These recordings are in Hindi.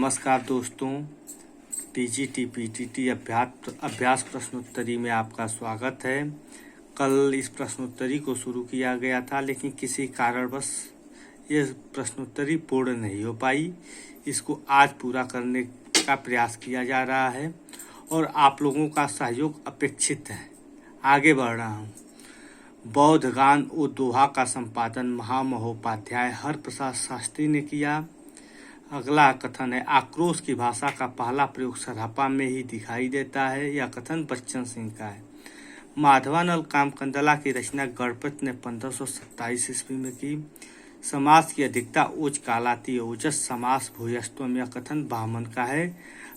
नमस्कार दोस्तों, टीजीटी पीटीटी अभ्यास प्रश्नोत्तरी में आपका स्वागत है। कल इस प्रश्नोत्तरी को शुरू किया गया था, लेकिन किसी कारणवश ये प्रश्नोत्तरी पूर्ण नहीं हो पाई। इसको आज पूरा करने का प्रयास किया जा रहा है और आप लोगों का सहयोग अपेक्षित है। आगे बढ़ रहा हूँ। बौद्ध गान और दोहा का संपादन महामहोपाध्याय हरप्रसाद शास्त्री ने किया। अगला कथन है, आक्रोश की भाषा का पहला प्रयोग सरापा में ही दिखाई देता है। यह कथन बच्चन सिंह का है। माधवानल कामकंदला की रचना गणपत ने 1527 ईस्वी में की। समास की अधिकता ओज कहलाती, ओजस समास भूयस्तम। यह कथन बामन का है।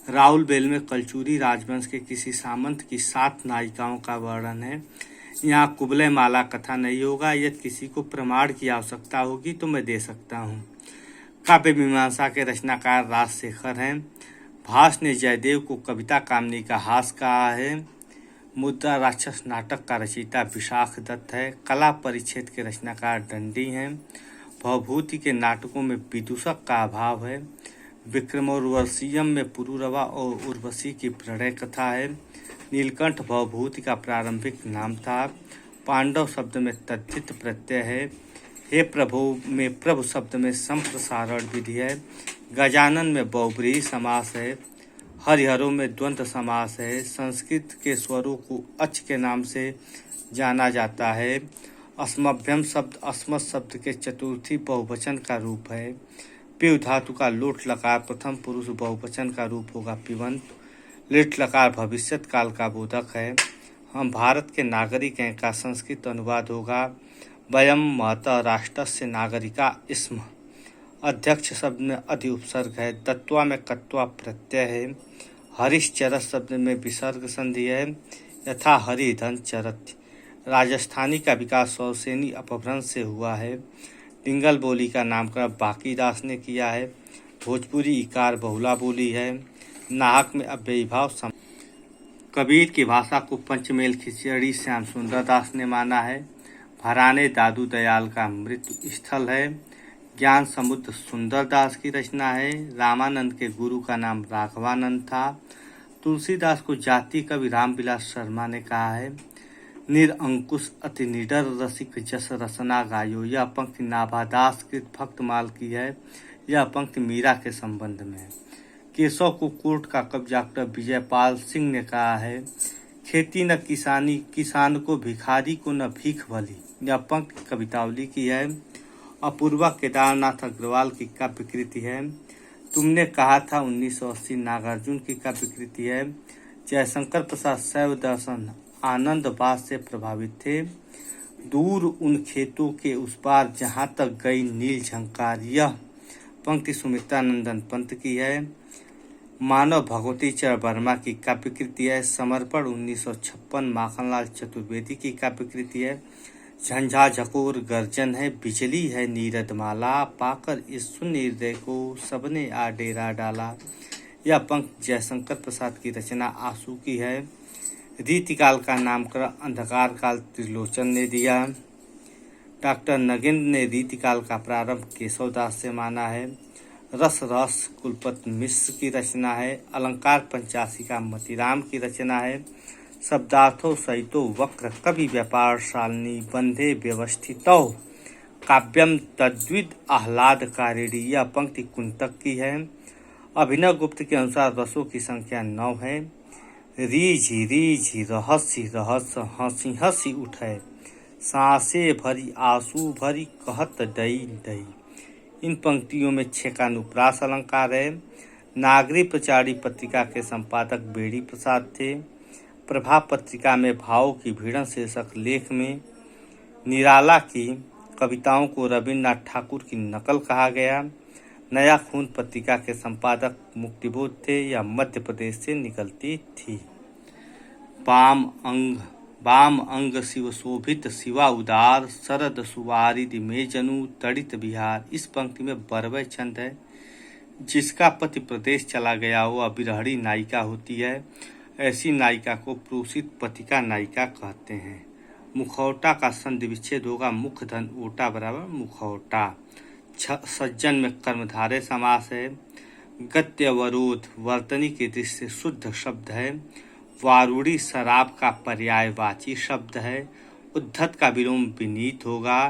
राउल बेल में कलचुरी राजवंश के किसी सामंत की 7 नायिकाओं का वर्णन है। यहाँ कुबलय माला कथा नहीं होगा। यदि किसी को प्रमाण की आवश्यकता होगी तो मैं दे सकता हूँ। काव्य मीमांसा के रचनाकार राजशेखर हैं। भास ने जयदेव को कविता कामनी का हास कहा है। मुद्रा राक्षस नाटक का रचयिता विशाख दत्त है। कला परिच्छेद के रचनाकार दंडी हैं। भवभूति के नाटकों में विदूषक का अभाव है। विक्रमोर्वशीयम में पुरुरवा और उर्वशी की प्रणय कथा है। नीलकंठ भवभूति का प्रारंभिक नाम था। पांडव शब्द में तद्धित प्रत्यय है। हे प्रभु में प्रभु शब्द में संप्रसारण विधि है। गजानन में बहुब्रीहि समास है। हरिहरों में द्वंद्व समास है। संस्कृत के स्वरों को अच के नाम से जाना जाता है। अस्मभ्यम शब्द अस्मत् शब्द के चतुर्थी बहुवचन का रूप है। पिव धातु का लोट लकार प्रथम पुरुष बहुवचन का रूप होगा पिबंत। लिट लकार भविष्यत काल का बोधक है। हम भारत के नागरिक हैं का संस्कृत अनुवाद होगा वयम महतः राष्ट्रस्य नागरिका स्म। अध्यक्ष शब्द में अधि उपसर्ग है। दत्वा में कत्वा प्रत्यय है। हरिश्चरत शब्द में विसर्ग संधि है। यथा हरि धन चरत। राजस्थानी का विकास सौसेनी अपभ्रंश से हुआ है। डिंगल बोली का नामकरण बाकीदास ने किया है। भोजपुरी इकार बहुला बोली है। नाहक में अव्ययीभाव कबीर की भाषा को पंचमेल खिचड़ी श्याम सुंदर दास ने माना है। भराने दादू दयाल का मृत्यु स्थल है। ज्ञान समुद्र सुंदर दास की रचना है। रामानंद के गुरु का नाम राघवानंद था। तुलसीदास को जाति कवि रामविलास शर्मा ने कहा है। निरअंकुश अति निडर रसिक जस रसना गायो। यह पंक्ति नाभादास कृत भक्तमाल की है। यह पंक्ति मीरा के संबंध में है। केशव को कोर्ट का कवि डॉक्टर विजयपाल सिंह ने कहा है। खेती न किसानी, किसान को भिखारी को न भीख भली। यह पंक्ति कवितावली की है। अपूर्वा केदारनाथ अग्रवाल की काव्यकृति है। तुमने कहा था 1980 नागार्जुन की काव्यकृति है। जयशंकर प्रसाद शैव दर्शन आनंद बात से प्रभावित थे। दूर उन खेतों के उस पार जहाँ तक गई नील झंकार। यह पंक्ति सुमित्रा नंदन पंत की है। मानव भगवती चरण वर्मा की काव्यकृति है। समर्पण 1956 माखनलाल चतुर्वेदी की काव्यकृति है। झंझा झकोर गर्जन है, बिजली है नीरदमाला। पाकर इस शून्य हृदय को सबने आ डेरा डाला। यह पंक्ति जयशंकर प्रसाद की रचना आंसू की है। रीतिकाल का नामकरण अंधकार काल त्रिलोचन ने दिया। डॉक्टर नगेंद्र ने रीतिकाल का प्रारंभ केशवदास से माना है। रस रस कुलपति मिश्र की रचना है। अलंकार पंचासी का मतिराम की रचना है। शब्दार्थो सहितो वक्र कवि व्यापार शालिनी बंधे व्यवस्थितो काव्यम तद्विद आह्लाद कारिणी। यह पंक्ति कुंतक की है। अभिनव गुप्त के अनुसार रसों की संख्या 9 है। रीझी रीझी रहस्य रहस्य हंसी हंसी उठे। सांसे भरी आंसू भरी कहत दई दई। इन पंक्तियों में 6 का अनुप्रास अलंकार है। नागरी प्रचारी पत्रिका के संपादक बेड़ी प्रसाद थे। प्रभा पत्रिका में भावों की भिड़न शीर्षक लेख में निराला की कविताओं को रविन्द्रनाथ ठाकुर की नकल कहा गया। नया खून पत्रिका के संपादक मुक्तिबोध थे। यह मध्य प्रदेश से निकलती थी। वाम अंग शिव शोभित शिवा उदार शरद सुवारिद में जनु तड़ित बिहार। इस पंक्ति में बरवय छंद है। जिसका पति प्रदेश चला गया वह विरहणी नायिका होती है। ऐसी नायिका को प्रोषित पति का नायिका कहते हैं। मुखौटा का संधि विच्छेद होगा। मुख धन ओटा बराबर मुखौटा। सज्जन में कर्मधारय समास है। गत्यवरोध वर्तनी की दृष्टि से शुद्ध शब्द है। वारुणी शराब का पर्यायवाची शब्द है। उद्धत का विलोम विनीत होगा।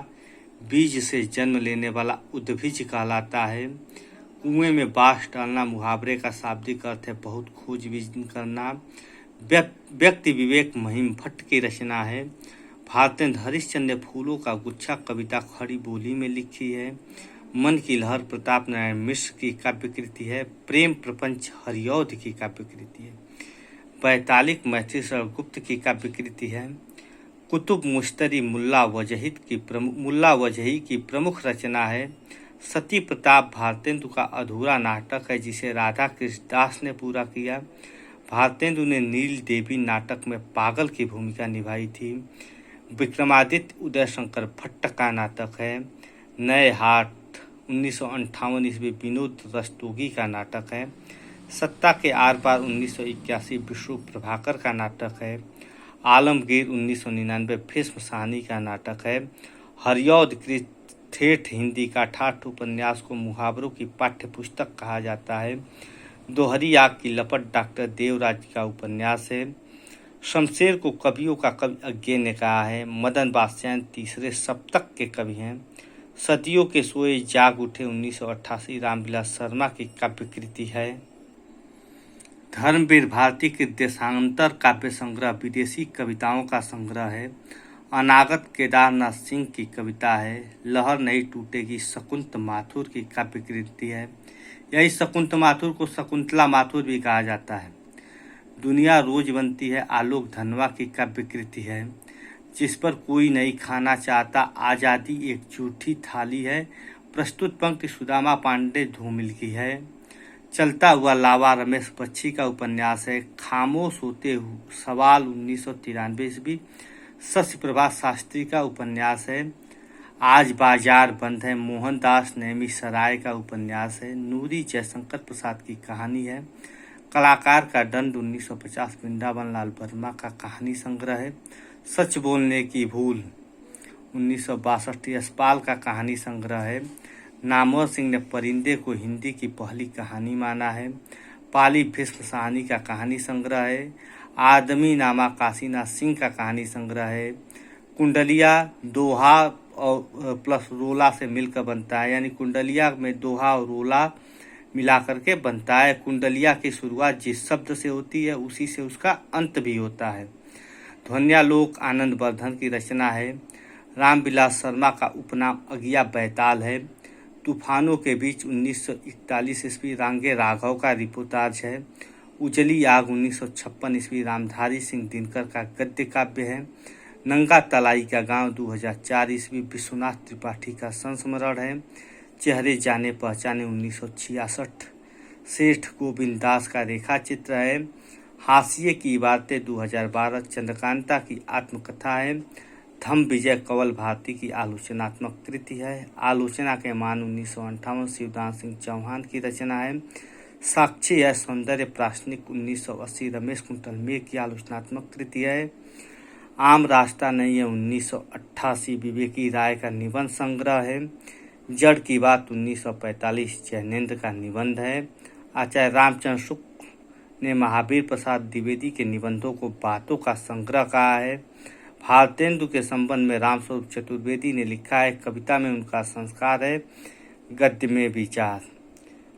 बीज से जन्म लेने वाला उद्भिज कहलाता है। कुएं में बाँस डालना मुहावरे का शाब्दिक अर्थ है बहुत खोजबीन करना। व्यक्ति विवेक महिम भट्ट की रचना है। भारतेंद्र हरिश्चंद्र ने फूलों का गुच्छा कविता खड़ी बोली में लिखी है। मन की लहर प्रताप नारायण मिश्र की काव्यकृति है। प्रेम प्रपंच हरिऔध की काव्यकृति है। बैतालिक मैथिली शरण गुप्त की काव्यकृति है। कुतुब मुश्तरी मुल्ला वजही की प्रमुख रचना है। सती प्रताप भारतेंदु का अधूरा नाटक है जिसे राधा कृष्ण दास ने पूरा किया। भारतेंदु ने नील देवी नाटक में पागल की भूमिका निभाई थी। विक्रमादित्य उदय शंकर भट्ट का नाटक है। नए हाट 1958 ईस्वी विनोद रस्तोगी का नाटक है। सत्ता के आर पार 1981 विष्णु प्रभाकर का नाटक है। आलमगीर 1999 भीष्म साहनी का नाटक है। हरिऔध कृत ठेठ हिंदी का ठाठ उपन्यास को मुहावरों की पाठ्य पुस्तक कहा जाता है। दोहरी आग की लपट डॉक्टर देवराज का उपन्यास है। शमशेर को कवियों का कवि अज्ञे ने कहा है। मदन बादशाह तीसरे सप्तक के कवि हैं। सदियों के सोए जाग उठे 1988 रामविलास शर्मा की काव्यकृति है। धर्मवीर भारती के देशांतर काव्य संग्रह विदेशी कविताओं का संग्रह है। अनागत केदारनाथ सिंह की कविता है। लहर नहीं टूटेगी शकुंत माथुर की काव्यकृति है। यही शकुंत माथुर को शकुंतला माथुर भी कहा जाता है। दुनिया रोज बनती है आलोक धनवा की काव्यकृति है। जिस पर कोई नहीं खाना चाहता आज़ादी एक झूठी थाली है। प्रस्तुत पंक्ति सुदामा पांडे धूमिल की है। चलता हुआ लावा रमेश बच्ची का उपन्यास है। खामोश होते सवाल 1993 ईस्वी शशि प्रभात शास्त्री का उपन्यास है। आज बाजार बंद है मोहनदास नेमी सराय का उपन्यास है। नूरी जयशंकर प्रसाद की कहानी है। कलाकार का दंड 1950 वृंदावन लाल वर्मा का कहानी संग्रह है। सच बोलने की भूल 1962 यशपाल का कहानी संग्रह है। नामवर सिंह ने परिंदे को हिंदी की पहली कहानी माना है। पाली भीष्म साहनी का कहानी संग्रह है। आदमी नामा काशीनाथ सिंह का कहानी संग्रह है। कुंडलिया दोहा और प्लस रोला से मिलकर बनता है, यानी कुंडलिया में दोहा और रोला मिला करके बनता है। कुंडलिया की शुरुआत जिस शब्द से होती है उसी से उसका अंत भी होता है। ध्वन्यालोक आनंद वर्धन की रचना है। रामविलास शर्मा का उपनाम अगिया बैताल है। तूफानों के बीच 1941 ईस्वी रांगे राघव का रिपोर्टाज है। उजली आग 1956 ईस्वी रामधारी सिंह दिनकर का गद्य काव्य है। नंगा तलाई का गांव 2004 ईस्वी विश्वनाथ त्रिपाठी का संस्मरण है। चेहरे जाने पहचाने 1966 सेठ गोविंद दास का रेखा चित्र है। हाशिए की बातें 2012 चंद्रकांता की आत्मकथा है। धम विजय कंवल भारती की आलोचनात्मक कृति है। आलोचना के मान 1958 शिवदान सिंह चौहान की रचना है। साक्षी है सौंदर्य प्राशनिक 1980 रमेश कुंतल मेघ की आलोचनात्मक कृति है। आम रास्ता नहीं है 1988 विवेकी राय का निबंध संग्रह है। जड़ की बात 1945 जैनेन्द्र का निबंध है। आचार्य रामचंद्र शुक्ल ने महावीर प्रसाद द्विवेदी के निबंधों को बातों का संग्रह कहा है। भारतेंदु के संबंध में रामस्वरूप चतुर्वेदी ने लिखा है कविता में उनका संस्कार है, गद्य में विचार।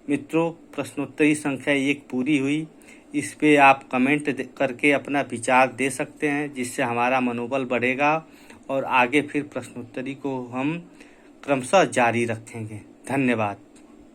मित्रों, प्रश्नोत्तरी संख्या 1 पूरी हुई। इस पे आप कमेंट करके अपना विचार दे सकते हैं, जिससे हमारा मनोबल बढ़ेगा और आगे फिर प्रश्नोत्तरी को हम क्रमशः जारी रखेंगे। धन्यवाद।